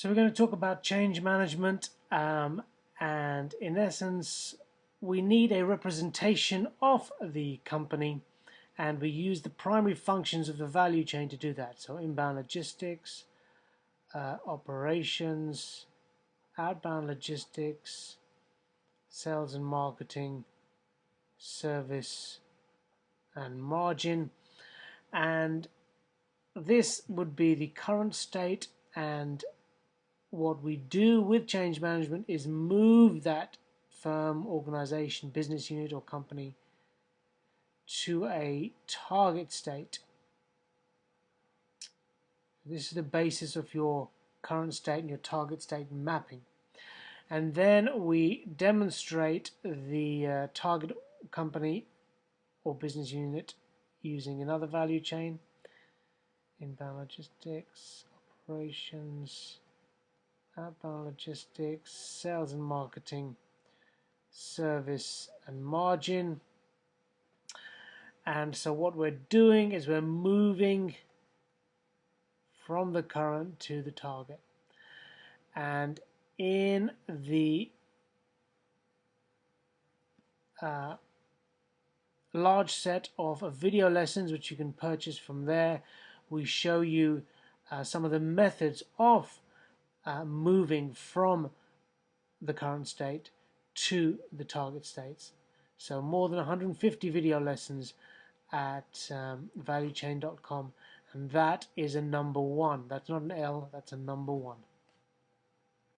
So we're going to talk about change management, and in essence, we need a representation of the company, and we use the primary functions of the value chain to do that. So inbound logistics, operations, outbound logistics, sales and marketing, service, and margin. And this would be the current state, and what we do with change management is move that firm, organization, business unit, or company to a target state. This is the basis of your current state and your target state mapping. And then we demonstrate the target company or business unit using another value chain: inbound logistics, operations, outbound logistics, sales and marketing, service, and margin. And so what we're doing is we're moving from the current to the target. And in the large set of video lessons which you can purchase from there, we show you some of the methods of moving from the current state to the target states. So more than 150 video lessons at valuechain.com, and that is a number one. That's not an L, that's a number one.